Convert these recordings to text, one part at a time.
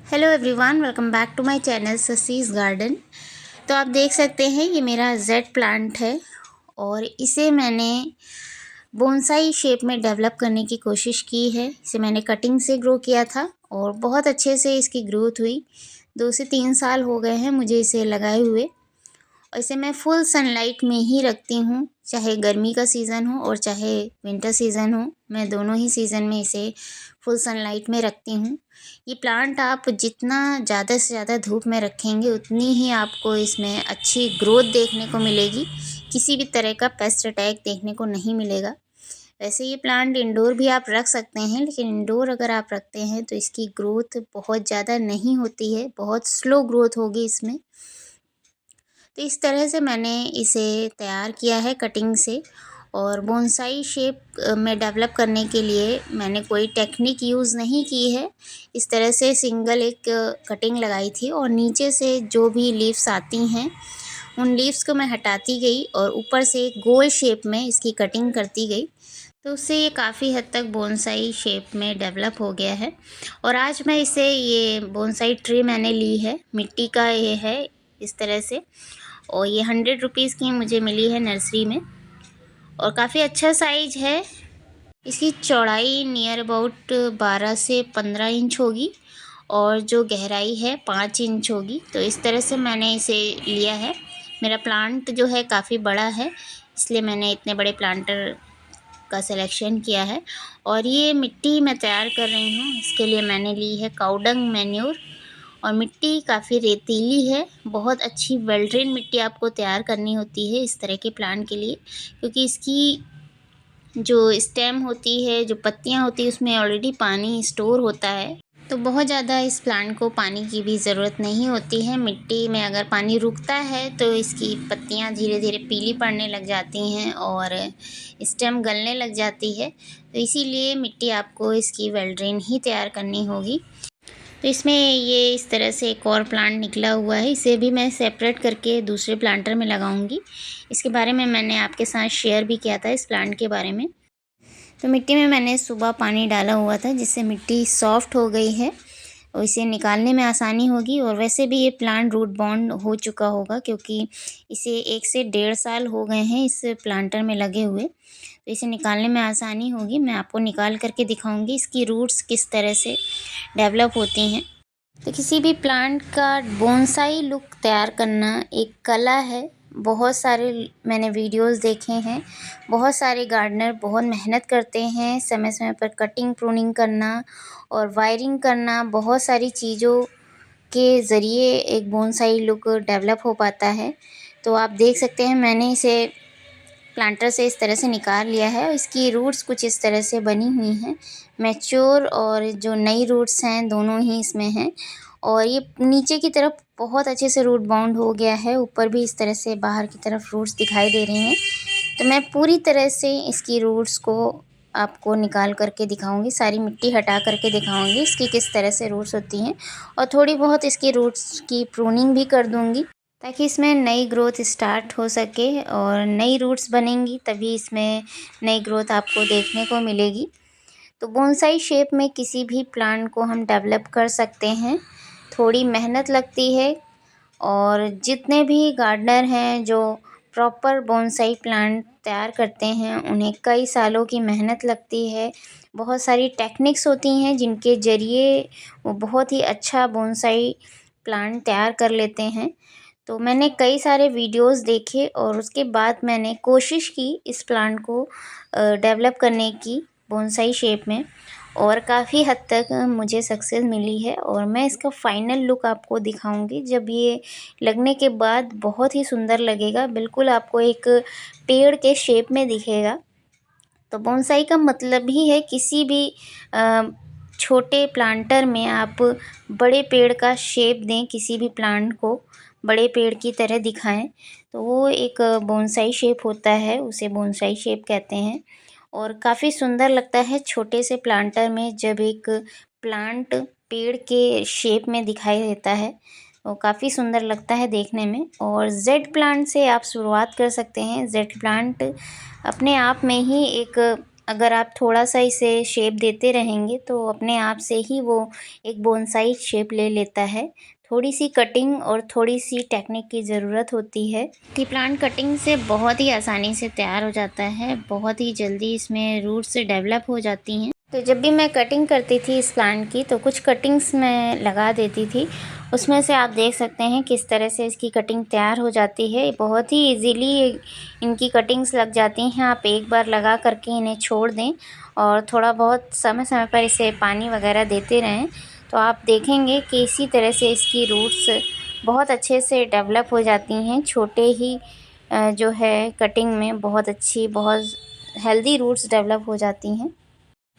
Hello everyone, welcome back to my channel ससीज garden. तो आप देख सकते हैं ये मेरा जेड प्लांट है और इसे मैंने बोनसाई शेप में डेवलप करने की कोशिश की है। इसे मैंने कटिंग से ग्रो किया था और बहुत अच्छे से इसकी ग्रोथ हुई। 2 से 3 साल हो गए हैं मुझे इसे लगाए हुए और इसे मैं फुल सनलाइट में ही रखती हूँ, चाहे गर्मी का सीज़न हो और चाहे विंटर सीज़न हो। मैं दोनों ही सीज़न में इसे फुल सनलाइट में रखती हूँ। ये प्लांट आप जितना ज़्यादा से ज़्यादा धूप में रखेंगे उतनी ही आपको इसमें अच्छी ग्रोथ देखने को मिलेगी। किसी भी तरह का पेस्ट अटैक देखने को नहीं मिलेगा। वैसे ये प्लांट इंडोर भी आप रख सकते हैं, लेकिन इंडोर अगर आप रखते हैं तो इसकी ग्रोथ बहुत ज़्यादा नहीं होती है, बहुत स्लो ग्रोथ होगी इसमें। तो इस तरह से मैंने इसे तैयार किया है कटिंग से। और बोनसाई शेप में डेवलप करने के लिए मैंने कोई टेक्निक यूज़ नहीं की है। इस तरह से सिंगल एक कटिंग लगाई थी और नीचे से जो भी लीव्स आती हैं उन लीव्स को मैं हटाती गई और ऊपर से एक गोल शेप में इसकी कटिंग करती गई। तो उससे ये काफ़ी हद तक बोनसाई शेप में डेवलप हो गया है। और आज मैं इसे ये बोनसाई ट्री मैंने ली है, मिट्टी का ये है इस तरह से। और ये 100 रुपीज़ की मुझे मिली है नर्सरी में और काफ़ी अच्छा साइज है। इसकी चौड़ाई नियर अबाउट 12 से 15 इंच होगी और जो गहराई है 5 इंच होगी। तो इस तरह से मैंने इसे लिया है। मेरा प्लांट जो है काफ़ी बड़ा है, इसलिए मैंने इतने बड़े प्लांटर का सिलेक्शन किया है। और ये मिट्टी मैं तैयार कर रही हूँ, इसके लिए मैंने ली है काउडंग मैन्योर। और मिट्टी काफ़ी रेतीली है। बहुत अच्छी वेल ड्रेन मिट्टी आपको तैयार करनी होती है इस तरह के प्लांट के लिए, क्योंकि इसकी जो स्टेम होती है, जो पत्तियां होती है, उसमें ऑलरेडी पानी स्टोर होता है। तो बहुत ज़्यादा इस प्लांट को पानी की भी ज़रूरत नहीं होती है। मिट्टी में अगर पानी रुकता है तो इसकी पत्तियां धीरे धीरे पीली पड़ने लग जाती हैं और स्टेम गलने लग जाती है। तो इसीलिए मिट्टी आपको इसकी वेल ड्रेन ही तैयार करनी होगी। तो इसमें ये इस तरह से एक और प्लांट निकला हुआ है, इसे भी मैं सेपरेट करके दूसरे प्लांटर में लगाऊंगी। इसके बारे में मैंने आपके साथ शेयर भी किया था, इस प्लांट के बारे में। तो मिट्टी में मैंने सुबह पानी डाला हुआ था जिससे मिट्टी सॉफ्ट हो गई है और इसे निकालने में आसानी होगी। और वैसे भी ये प्लांट रूट बॉन्ड हो चुका होगा, क्योंकि इसे 1 से 1.5 साल हो गए हैं इस प्लांटर में लगे हुए। तो इसे निकालने में आसानी होगी। मैं आपको निकाल करके दिखाऊंगी इसकी रूट्स किस तरह से डेवलप होती हैं। तो किसी भी प्लांट का बोनसाई लुक तैयार करना एक कला है। बहुत सारे मैंने वीडियोस देखे हैं, बहुत सारे गार्डनर बहुत मेहनत करते हैं समय समय पर कटिंग प्रूनिंग करना और वायरिंग करना। बहुत सारी चीज़ों के ज़रिए एक बोनसाई लुक डेवलप हो पाता है। तो आप देख सकते हैं मैंने इसे प्लांटर से इस तरह से निकाल लिया है। इसकी रूट्स कुछ इस तरह से बनी हुई हैं, मैच्योर और जो नई रूट्स हैं दोनों ही इसमें हैं। और ये नीचे की तरफ बहुत अच्छे से रूट बाउंड हो गया है, ऊपर भी इस तरह से बाहर की तरफ रूट्स दिखाई दे रही हैं। तो मैं पूरी तरह से इसकी रूट्स को आपको निकाल करके दिखाऊंगी, सारी मिट्टी हटा करके दिखाऊंगी इसकी किस तरह से रूट्स होती हैं। और थोड़ी बहुत इसकी रूट्स की प्रूनिंग भी कर दूंगी ताकि इसमें नई ग्रोथ स्टार्ट हो सके और नई रूट्स बनेंगी तभी इसमें नई ग्रोथ आपको देखने को मिलेगी। तो बोनसाई शेप में किसी भी प्लांट को हम डेवलप कर सकते हैं। थोड़ी मेहनत लगती है और जितने भी गार्डनर हैं जो प्रॉपर बोनसाई प्लांट तैयार करते हैं उन्हें कई सालों की मेहनत लगती है। बहुत सारी टेक्निक्स होती हैं जिनके ज़रिए वो बहुत ही अच्छा बोनसाई प्लांट तैयार कर लेते हैं। तो मैंने कई सारे वीडियोस देखे और उसके बाद मैंने कोशिश की इस प्लांट को डेवलप करने की बोनसाई शेप में और काफ़ी हद तक मुझे सक्सेस मिली है। और मैं इसका फाइनल लुक आपको दिखाऊंगी जब ये लगने के बाद बहुत ही सुंदर लगेगा, बिल्कुल आपको एक पेड़ के शेप में दिखेगा। तो बोनसाई का मतलब ही है किसी भी छोटे प्लांटर में आप बड़े पेड़ का शेप दें, किसी भी प्लांट को बड़े पेड़ की तरह दिखाएं, तो वो एक बोनसाई शेप होता है, उसे बोनसाई शेप कहते हैं। और काफ़ी सुंदर लगता है छोटे से प्लांटर में जब एक प्लांट पेड़ के शेप में दिखाई देता है, तो काफ़ी सुंदर लगता है देखने में। और जेड प्लांट से आप शुरुआत कर सकते हैं। जेड प्लांट अपने आप में ही एक अगर आप थोड़ा सा इसे शेप देते रहेंगे तो अपने आप से ही वो एक बोनसाई शेप ले लेता है। थोड़ी सी कटिंग और थोड़ी सी टेक्निक की ज़रूरत होती है। टी प्लांट कटिंग से बहुत ही आसानी से तैयार हो जाता है, बहुत ही जल्दी इसमें रूट्स डेवलप हो जाती हैं। तो जब भी मैं कटिंग करती थी इस प्लांट की तो कुछ कटिंग्स मैं लगा देती थी। उसमें से आप देख सकते हैं किस तरह से इसकी कटिंग तैयार हो जाती है। बहुत ही इजीली इनकी कटिंग्स लग जाती हैं। आप एक बार लगा करके इन्हें छोड़ दें और थोड़ा बहुत समय समय पर इसे पानी वगैरह देते रहें तो आप देखेंगे कि इसी तरह से इसकी रूट्स बहुत अच्छे से डेवलप हो जाती हैं। छोटे ही जो है कटिंग में बहुत अच्छी, बहुत हेल्दी रूट्स डेवलप हो जाती हैं।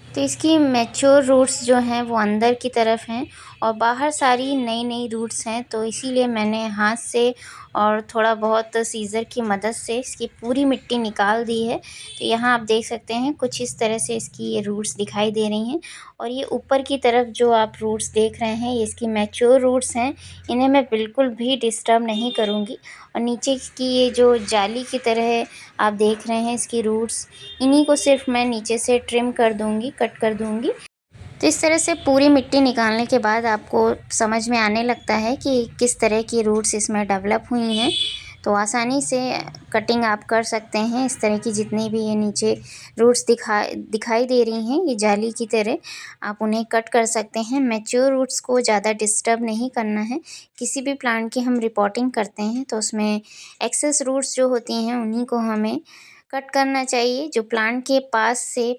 तो इसकी मैच्योर रूट्स जो हैं वो अंदर की तरफ हैं और बाहर सारी नई नई रूट्स हैं। तो इसीलिए मैंने हाथ से और थोड़ा बहुत सीज़र की मदद से इसकी पूरी मिट्टी निकाल दी है। तो यहाँ आप देख सकते हैं कुछ इस तरह से इसकी ये रूट्स दिखाई दे रही हैं। और ये ऊपर की तरफ जो आप रूट्स देख रहे हैं ये इसकी मैच्योर रूट्स हैं। इन्हें मैं बिल्कुल भी डिस्टर्ब नहीं करूँगी। और नीचे की ये जो जाली की तरह आप देख रहे हैं इसकी रूट्स, इन्हीं को सिर्फ मैं नीचे से ट्रिम कर दूँगी, कट कर दूँगी। तो इस तरह से पूरी मिट्टी निकालने के बाद आपको समझ में आने लगता है कि किस तरह की रूट्स इसमें डेवलप हुई हैं। तो आसानी से कटिंग आप कर सकते हैं। इस तरह की जितनी भी ये नीचे रूट्स दिखाई दे रही हैं ये जाली की तरह, आप उन्हें कट कर सकते हैं। मैच्योर रूट्स को ज़्यादा डिस्टर्ब नहीं करना है। किसी भी प्लांट की हम रिपोर्टिंग करते हैं तो उसमें एक्सेस रूट्स जो होती हैं उन्हीं को हमें कट करना चाहिए। जो प्लांट के पास से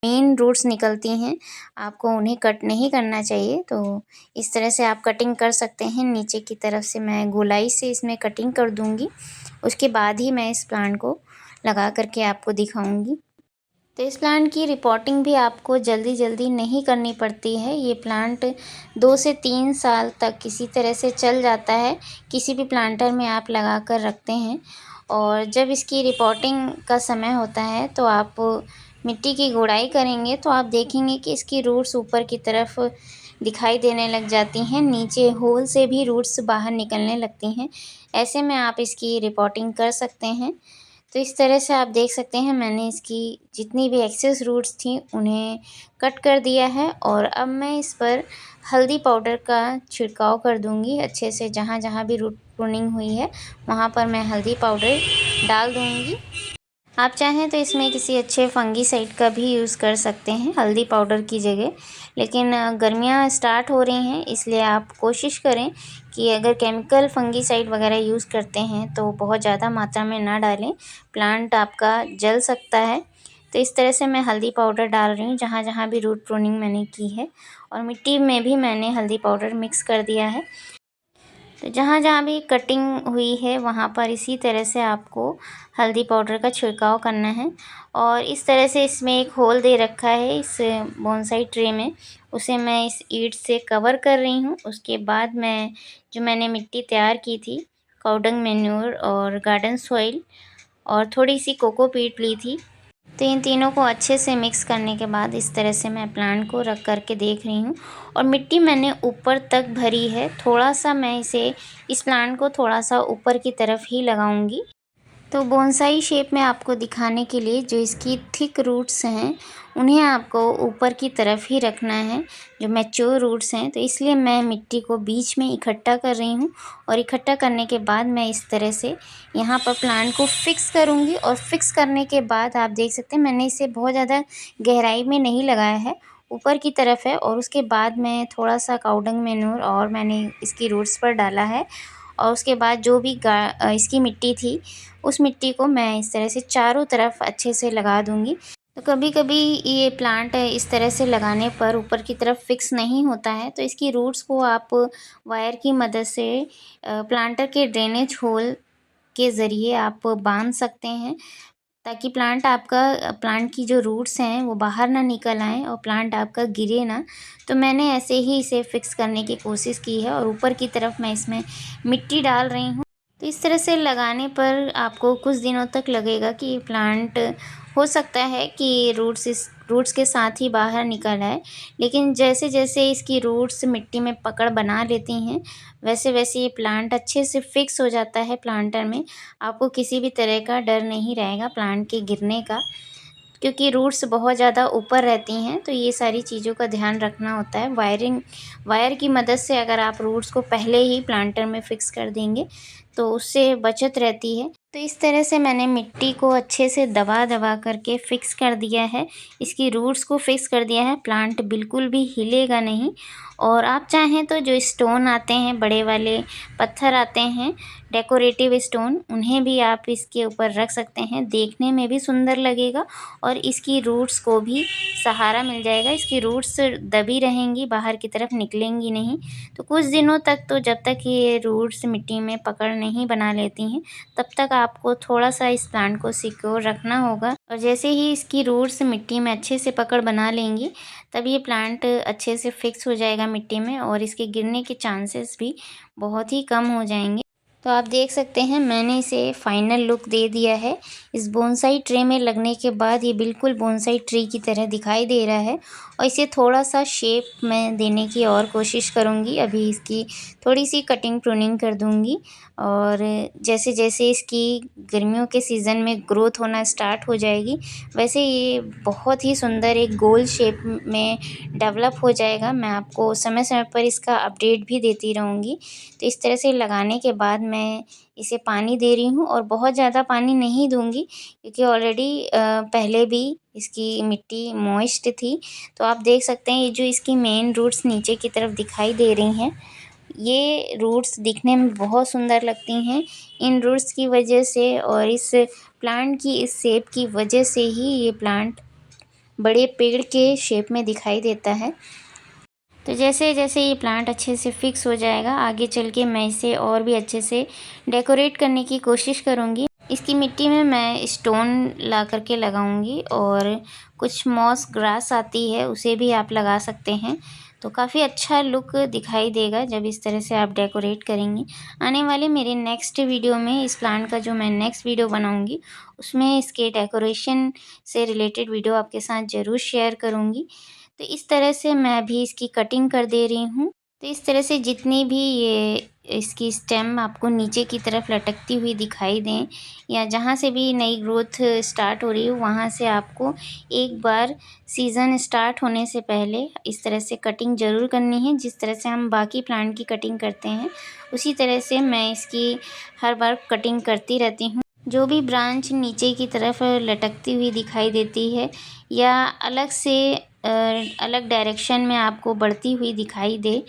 मेन रूट्स निकलती हैं आपको उन्हें कट नहीं करना चाहिए। तो इस तरह से आप कटिंग कर सकते हैं। नीचे की तरफ से मैं गोलाई से इसमें कटिंग कर दूंगी, उसके बाद ही मैं इस प्लांट को लगा करके आपको दिखाऊंगी। तो इस प्लांट की रिपोर्टिंग भी आपको जल्दी जल्दी नहीं करनी पड़ती है। ये प्लांट 2 से 3 साल तक किसी तरह से चल जाता है, किसी भी प्लांटर में आप लगा कर रखते हैं। और जब इसकी रिपोर्टिंग का समय होता है तो आप मिट्टी की गुड़ाई करेंगे तो आप देखेंगे कि इसकी रूट्स ऊपर की तरफ दिखाई देने लग जाती हैं, नीचे होल से भी रूट्स बाहर निकलने लगती हैं। ऐसे में आप इसकी रिपोर्टिंग कर सकते हैं। तो इस तरह से आप देख सकते हैं मैंने इसकी जितनी भी एक्सेस रूट्स थी उन्हें कट कर दिया है। और अब मैं इस पर हल्दी पाउडर का छिड़काव कर दूंगी अच्छे से। जहाँ जहाँ भी रूट प्रूनिंग हुई है वहाँ पर मैं हल्दी पाउडर डाल दूंगी। आप चाहें तो इसमें किसी अच्छे फंगीसाइड का भी यूज़ कर सकते हैं हल्दी पाउडर की जगह। लेकिन गर्मियाँ स्टार्ट हो रही हैं इसलिए आप कोशिश करें कि अगर केमिकल फंगीसाइड वगैरह यूज़ करते हैं तो बहुत ज़्यादा मात्रा में ना डालें, प्लांट आपका जल सकता है। तो इस तरह से मैं हल्दी पाउडर डाल रही हूँ जहाँ जहाँ भी रूट प्रूनिंग मैंने की है। और मिट्टी में भी मैंने हल्दी पाउडर मिक्स कर दिया है। तो जहाँ जहाँ भी कटिंग हुई है वहाँ पर इसी तरह से आपको हल्दी पाउडर का छिड़काव करना है। और इस तरह से इसमें एक होल दे रखा है इस बोनसाई ट्रे में, उसे मैं इस ईंट से कवर कर रही हूँ। उसके बाद मैं जो मैंने मिट्टी तैयार की थी, काउडंग मैन्योर और गार्डन सॉइल और थोड़ी सी कोकोपीट ली थी, तो इन तीनों को अच्छे से मिक्स करने के बाद इस तरह से मैं प्लांट को रख करके देख रही हूँ। और मिट्टी मैंने ऊपर तक भरी है, थोड़ा सा मैं इस प्लांट को थोड़ा सा ऊपर की तरफ ही लगाऊंगी। तो बोनसाई शेप में आपको दिखाने के लिए जो इसकी थिक रूट्स हैं उन्हें आपको ऊपर की तरफ ही रखना है, जो मैच्योर रूट्स हैं। तो इसलिए मैं मिट्टी को बीच में इकट्ठा कर रही हूँ। और इकट्ठा करने के बाद मैं इस तरह से यहाँ पर प्लांट को फिक्स करूँगी। और फिक्स करने के बाद आप देख सकते हैं मैंने इसे बहुत ज़्यादा गहराई में नहीं लगाया है, ऊपर की तरफ है। और उसके बाद मैं थोड़ा सा काउडंग मैन्योर और मैंने इसकी रूट्स पर डाला है। और उसके बाद जो भी इसकी मिट्टी थी उस मिट्टी को मैं इस तरह से चारों तरफ अच्छे से लगा दूंगी। तो कभी कभी ये प्लांट इस तरह से लगाने पर ऊपर की तरफ फिक्स नहीं होता है तो इसकी रूट्स को आप वायर की मदद से प्लांटर के ड्रेनेज होल के ज़रिए आप बांध सकते हैं, ताकि प्लांट की जो रूट्स हैं वो बाहर ना निकल आएँ और प्लांट आपका गिरे ना। तो मैंने ऐसे ही इसे फिक्स करने की कोशिश की है और ऊपर की तरफ मैं इसमें मिट्टी डाल रही हूँ। तो इस तरह से लगाने पर आपको कुछ दिनों तक लगेगा कि ये प्लांट हो सकता है कि रूट्स के साथ ही बाहर निकल आए। लेकिन जैसे जैसे इसकी रूट्स मिट्टी में पकड़ बना लेती हैं वैसे वैसे ये प्लांट अच्छे से फिक्स हो जाता है प्लांटर में। आपको किसी भी तरह का डर नहीं रहेगा प्लांट के गिरने का, क्योंकि रूट्स बहुत ज़्यादा ऊपर रहती हैं, तो ये सारी चीज़ों का ध्यान रखना होता है। वायर की मदद से अगर आप रूट्स को पहले ही प्लांटर में फ़िक्स कर देंगे तो उससे बचत रहती है। तो इस तरह से मैंने मिट्टी को अच्छे से दबा दबा करके फ़िक्स कर दिया है, इसकी रूट्स को फ़िक्स कर दिया है। प्लांट बिल्कुल भी हिलेगा नहीं। और आप चाहें तो जो स्टोन आते हैं, बड़े वाले पत्थर आते हैं, डेकोरेटिव स्टोन, उन्हें भी आप इसके ऊपर रख सकते हैं। देखने में भी सुंदर लगेगा और इसकी रूट्स को भी सहारा मिल जाएगा। इसकी रूट्स दबी रहेंगी, बाहर की तरफ निकलेंगी नहीं। तो कुछ दिनों तक, तो जब तक ये रूट्स मिट्टी में पकड़ नहीं बना लेती हैं, तब तक आपको थोड़ा-सा इस प्लांट को सिक्योर रखना होगा। और जैसे ही इसकी रूट्स मिट्टी में अच्छे से पकड़ बना लेंगी, तब ये प्लांट अच्छे से फिक्स हो जाएगा मिट्टी में और इसके गिरने के चांसेस भी बहुत ही कम हो जाएंगे। तो आप देख सकते हैं मैंने इसे फाइनल लुक दे दिया है। इस बोनसाई ट्रे में लगने के बाद ये बिल्कुल बोनसाई ट्री की तरह दिखाई दे रहा है और इसे थोड़ा-सा शेप मैं देने की और कोशिश करूँगी। अभी इसकी थोड़ी-सी कटिंग प्रूनिंग कर दूँगी और जैसे-जैसे इसकी गर्मियों के सीज़न में ग्रोथ होना स्टार्ट हो जाएगी, वैसे ये बहुत ही सुंदर एक गोल शेप में डेवलप हो जाएगा। मैं आपको समय-समय पर इसका अपडेट भी देती रहूँगी। तो इस तरह से लगाने के बाद मैं इसे पानी दे रही हूँ और बहुत ज़्यादा पानी नहीं दूँगी, क्योंकि ऑलरेडी पहले भी इसकी मिट्टी मॉइस्ट थी। तो आप देख सकते हैं ये जो इसकी मेन रूट्स नीचे की तरफ दिखाई दे रही हैं, ये रूट्स दिखने में बहुत सुंदर लगती हैं। इन रूट्स की वजह से और इस प्लांट की इस शेप की वजह से ही ये प्लांट बड़े पेड़ के शेप में दिखाई देता है। तो जैसे-जैसे ये प्लांट अच्छे से फिक्स हो जाएगा, आगे चल के मैं इसे और भी अच्छे से डेकोरेट करने की कोशिश करूँगी। इसकी मिट्टी में मैं स्टोन ला कर के लगाऊँगी और कुछ मॉस ग्रास आती है, उसे भी आप लगा सकते हैं। तो काफ़ी अच्छा लुक दिखाई देगा जब इस तरह से आप डेकोरेट करेंगी। आने वाले मेरे नेक्स्ट वीडियो में इस प्लांट का जो मैं नेक्स्ट वीडियो बनाऊँगी, उसमें इसके डेकोरेशन से रिलेटेड वीडियो आपके साथ ज़रूर शेयर करूँगी। तो इस तरह से मैं अभी इसकी कटिंग कर दे रही हूँ। तो इस तरह से जितनी भी ये इसकी स्टेम आपको नीचे की तरफ लटकती हुई दिखाई दें, या जहाँ से भी नई ग्रोथ स्टार्ट हो रही हो, वहाँ से आपको एक बार सीज़न स्टार्ट होने से पहले इस तरह से कटिंग ज़रूर करनी है। जिस तरह से हम बाकी प्लांट की कटिंग करते हैं, उसी तरह से मैं इसकी हर बार कटिंग करती रहती हूँ। जो भी ब्रांच नीचे की तरफ लटकती हुई दिखाई देती है या अलग से अलग डायरेक्शन में आपको बढ़ती हुई दिखाई दे,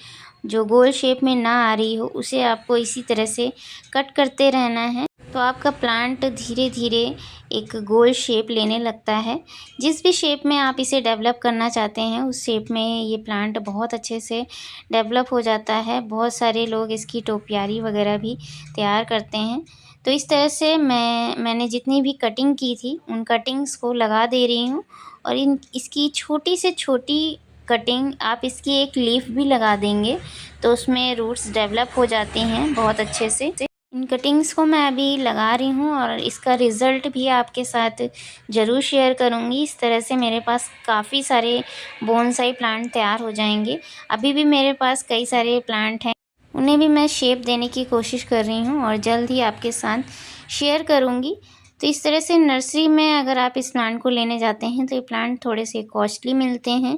जो गोल शेप में ना आ रही हो, उसे आपको इसी तरह से कट करते रहना है। तो आपका प्लांट धीरे-धीरे एक गोल शेप लेने लगता है। जिस भी शेप में आप इसे डेवलप करना चाहते हैं, उस शेप में ये प्लांट बहुत अच्छे से डेवलप हो जाता है। बहुत सारे लोग इसकी टोपियारी वगैरह भी तैयार करते हैं। तो इस तरह से मैंने जितनी भी कटिंग की थी, उन कटिंग्स को लगा दे रही हूँ और इसकी छोटी से छोटी कटिंग आप इसकी एक लीफ भी लगा देंगे, तो उसमें रूट्स डेवलप हो जाती हैं बहुत अच्छे से। इन कटिंग्स को मैं अभी लगा रही हूँ और इसका रिज़ल्ट भी आपके साथ ज़रूर शेयर करूँगी। इस तरह से मेरे पास काफ़ी सारे बोनसाई प्लांट तैयार हो जाएंगे। अभी भी मेरे पास कई सारे प्लांट हैं, उन्हें भी मैं शेप देने की कोशिश कर रही हूँ और जल्द ही आपके साथ शेयर करूँगी। तो इस तरह से नर्सरी में अगर आप इस प्लांट को लेने जाते हैं, तो ये प्लांट थोड़े से कॉस्टली मिलते हैं,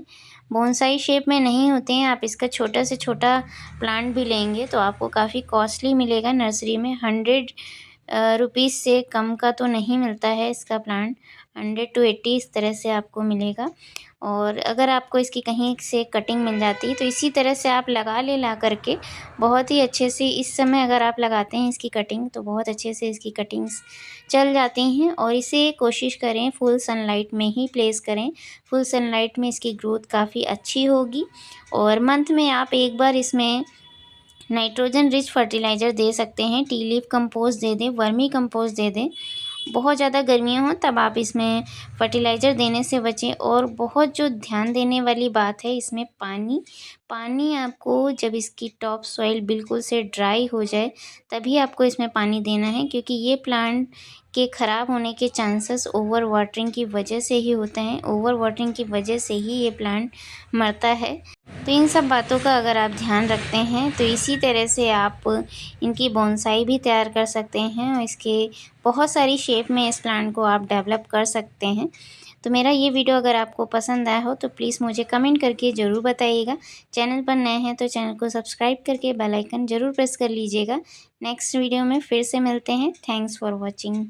बोनसाई शेप में नहीं होते हैं। आप इसका छोटा से छोटा प्लांट भी लेंगे तो आपको काफ़ी कॉस्टली मिलेगा नर्सरी में। 100 रुपीज़ से कम का तो नहीं मिलता है इसका प्लांट, 100 to 80 इस तरह से आपको मिलेगा। और अगर आपको इसकी कहीं से कटिंग मिल जाती है, तो इसी तरह से आप ला करके बहुत ही अच्छे से, इस समय अगर आप लगाते हैं इसकी कटिंग, तो बहुत अच्छे से इसकी कटिंग्स चल जाती हैं। और इसे कोशिश करें फुल सनलाइट में ही प्लेस करें। फुल सनलाइट में इसकी ग्रोथ काफ़ी अच्छी होगी और मंथ में आप एक बार इसमें नाइट्रोजन रिच फर्टिलाइज़र दे सकते हैं। टी लीफ कंपोस्ट दे दें, वर्मी कंपोस्ट दे दें। बहुत ज़्यादा गर्मियाँ हों तब आप इसमें फर्टिलाइज़र देने से बचें। और बहुत जो ध्यान देने वाली बात है इसमें पानी आपको, जब इसकी टॉप सॉइल बिल्कुल से ड्राई हो जाए, तभी आपको इसमें पानी देना है, क्योंकि ये प्लांट के ख़राब होने के चांसेस ओवर वाटरिंग की वजह से ही होते हैं। ओवर वाटरिंग की वजह से ही ये प्लांट मरता है। तो इन सब बातों का अगर आप ध्यान रखते हैं, तो इसी तरह से आप इनकी बोनसाई भी तैयार कर सकते हैं और इसके बहुत सारी शेप में इस प्लांट को आप डेवलप कर सकते हैं। तो मेरा ये वीडियो अगर आपको पसंद आया हो तो प्लीज़ मुझे कमेंट करके ज़रूर बताइएगा। चैनल पर नए हैं तो चैनल को सब्सक्राइब करके बेल आइकन ज़रूर प्रेस कर लीजिएगा। नेक्स्ट वीडियो में फिर से मिलते हैं। Thanks for watching.